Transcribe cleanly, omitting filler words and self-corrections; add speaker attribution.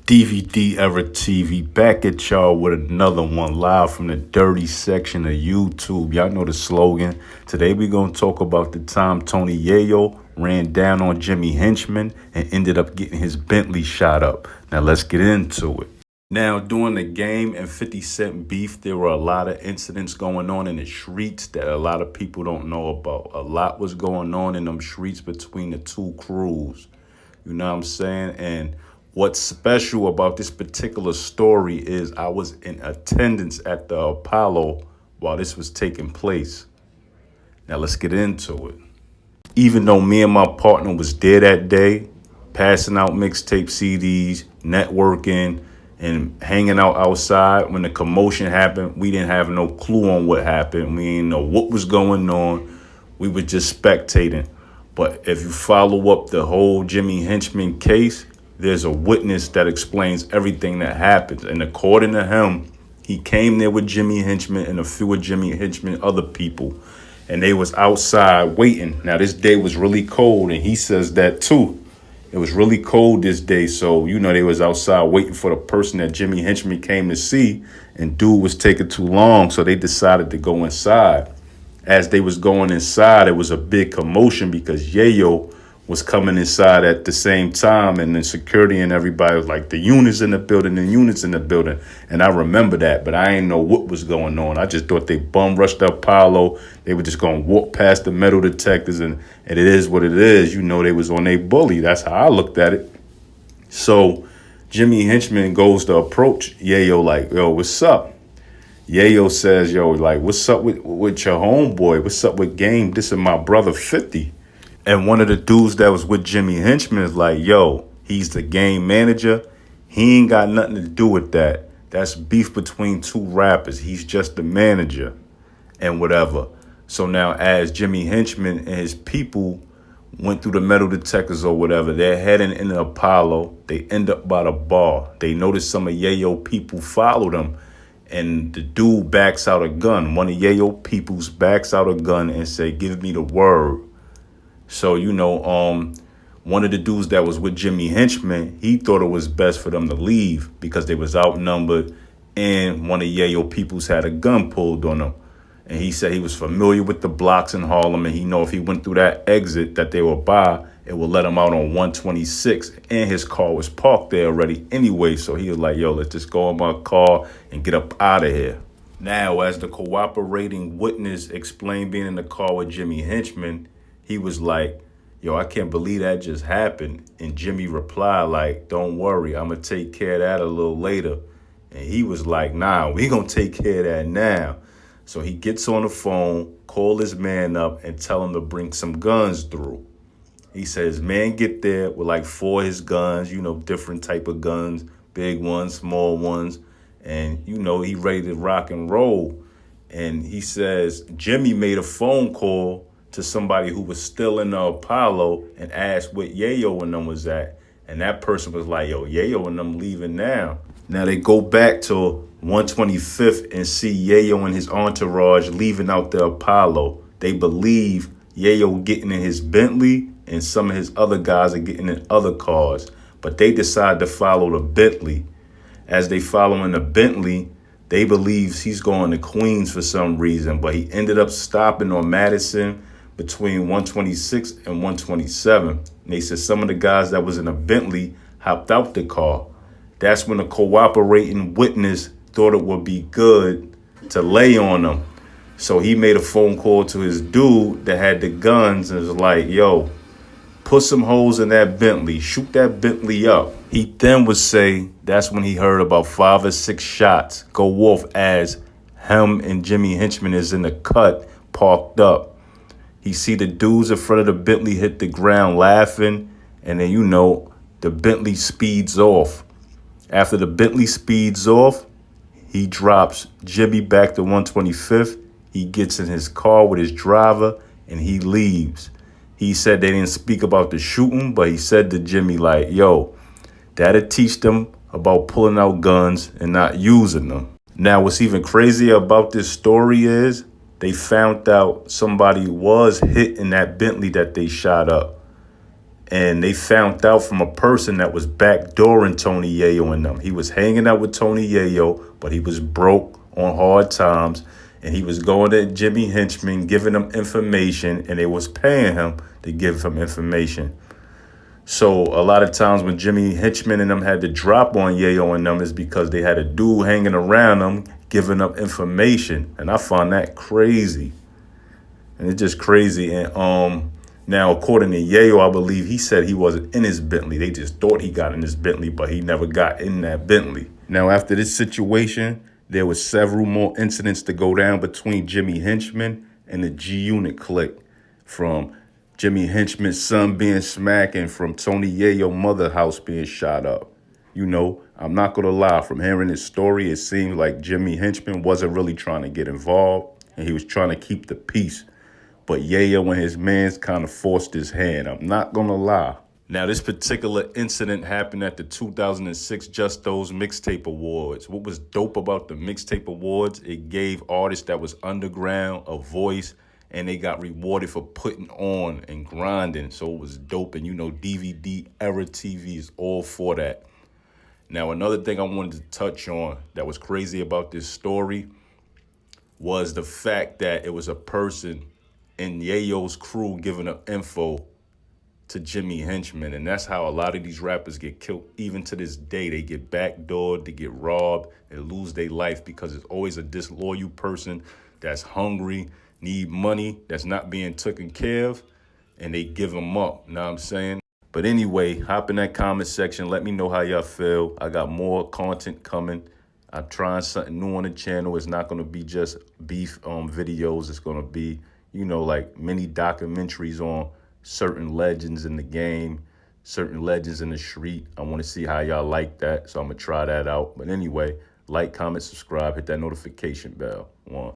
Speaker 1: DVD Era TV back at y'all with another one live from the dirty section of YouTube. Y'all know the slogan. Today we're going to talk about the time Tony Yayo ran down on Jimmy Henchman and ended up getting his Bentley shot up. Now let's get into it. Now, during the game and 50 Cent beef, there were a lot of incidents going on in the streets that a lot of people don't know about. A lot was going on in them streets between the two crews. You know what I'm saying? And what's special about this particular story is I was in attendance at the Apollo while this was taking place. Now let's get into it. Even though me and my partner was there that day, passing out mixtape CDs, networking, and hanging out outside, when the commotion happened, we didn't have no clue on what happened. We didn't know what was going on. We were just spectating. But if you follow up the whole Jimmy Henchman case, there's a witness that explains everything that happens. And according to him, he came there with Jimmy Henchman and a few of Jimmy Henchman other people. And they was outside waiting. Now, this day was really cold, and he says that too. It was really cold this day, so, they was outside waiting for the person that Jimmy Henchman came to see, and dude was taking too long, so they decided to go inside. As they was going inside, it was a big commotion because Yayo was coming inside at the same time, and then security and everybody was like, the units in the building, and I remember that, but I didn't know what was going on. I just thought they bum rushed up Apollo. They were just going to walk past the metal detectors, and it is what it is. They was on a bully. That's how I looked at it. So Jimmy Henchman goes to approach Yayo like, yo, what's up? Yayo says, yo, like, what's up with your homeboy? What's up with Game? This is my brother 50. And one of the dudes that was with Jimmy Henchman is like, yo, he's the game manager. He ain't got nothing to do with that. That's beef between two rappers. He's just the manager and whatever. So now as Jimmy Henchman and his people went through the metal detectors or whatever, they're heading in the Apollo. They end up by the bar. They notice some of Yayo people followed them. And the dude backs out a gun. One of Yayo peoples backs out a gun and say, give me the word. So, one of the dudes that was with Jimmy Henchman, he thought it was best for them to leave because they was outnumbered and one of Yayo peoples had a gun pulled on them. And he said he was familiar with the blocks in Harlem, and he know if he went through that exit that they were by, it would let him out on 126. And his car was parked there already anyway. So he was like, yo, let's just go in my car and get up out of here. Now, as the cooperating witness explained being in the car with Jimmy Henchman, he was like, yo, I can't believe that just happened. And Jimmy replied like, don't worry, I'm going to take care of that a little later. And he was like, nah, we going to take care of that now. So he gets on the phone, call his man up and tell him to bring some guns through. He says, man, get there with like 4 of his guns, different type of guns, big ones, small ones. And, he ready to rock and roll. And he says, Jimmy made a phone call to somebody who was still in the Apollo and asked what Yayo and them was at. And that person was like, yo, Yayo and them leaving now. Now they go back to 125th and see Yayo and his entourage leaving out the Apollo. They believe Yayo getting in his Bentley and some of his other guys are getting in other cars. But they decide to follow the Bentley. As they follow in the Bentley, they believe he's going to Queens for some reason. But he ended up stopping on Madison between 126 and 127. And they said some of the guys that was in a Bentley hopped out the car. That's when the cooperating witness thought it would be good to lay on them. So he made a phone call to his dude that had the guns and was like, yo, put some holes in that Bentley, shoot that Bentley up. He then would say that's when he heard about 5 or 6 shots go off as him and Jimmy Henchman is in the cut, parked up. He see the dudes in front of the Bentley hit the ground laughing, and then, the Bentley speeds off. After the Bentley speeds off, he drops Jimmy back to 125th. He gets in his car with his driver, and he leaves. He said they didn't speak about the shooting, but he said to Jimmy like, yo, that'll teach them about pulling out guns and not using them. Now, what's even crazier about this story is they found out somebody was hit in that Bentley that they shot up. And they found out from a person that was backdooring Tony Yayo and them. He was hanging out with Tony Yayo, but he was broke on hard times. And he was going to Jimmy Henchman, giving them information, and they was paying him to give him information. So a lot of times when Jimmy Henchman and them had to drop on Yayo and them is because they had a dude hanging around them, giving up information. And I find that crazy. And it's just crazy. And now, according to Yayo, I believe he said he wasn't in his Bentley. They just thought he got in his Bentley, but he never got in that Bentley. Now, after this situation, there was several more incidents to go down between Jimmy Henchman and the G-Unit clique, from Jimmy Henchman's son being smacked and from Tony Yayo's mother house being shot up. You know, I'm not going to lie. From hearing this story, it seems like Jimmy Henchman wasn't really trying to get involved, and he was trying to keep the peace. But Yayo and his mans kind of forced his hand. I'm not going to lie. Now, this particular incident happened at the 2006 Just Those Mixtape Awards. What was dope about the Mixtape Awards, it gave artists that was underground a voice, and they got rewarded for putting on and grinding. So it was dope. And, you know, DVD era TV is all for that. Now, another thing I wanted to touch on that was crazy about this story was the fact that it was a person in Yayo's crew giving up info to Jimmy Henchman. And that's how a lot of these rappers get killed. Even to this day, they get backdoored, they get robbed, and lose their life because it's always a disloyal person that's hungry, need money, that's not being taken care of, and they give them up. Know what I'm saying? But anyway, hop in that comment section. Let me know how y'all feel. I got more content coming. I'm trying something new on the channel. It's not going to be just beef videos. It's going to be, you know, like mini documentaries on certain legends in the game, certain legends in the street. I want to see how y'all like that. So I'm going to try that out. But anyway, like, comment, subscribe, hit that notification bell. One.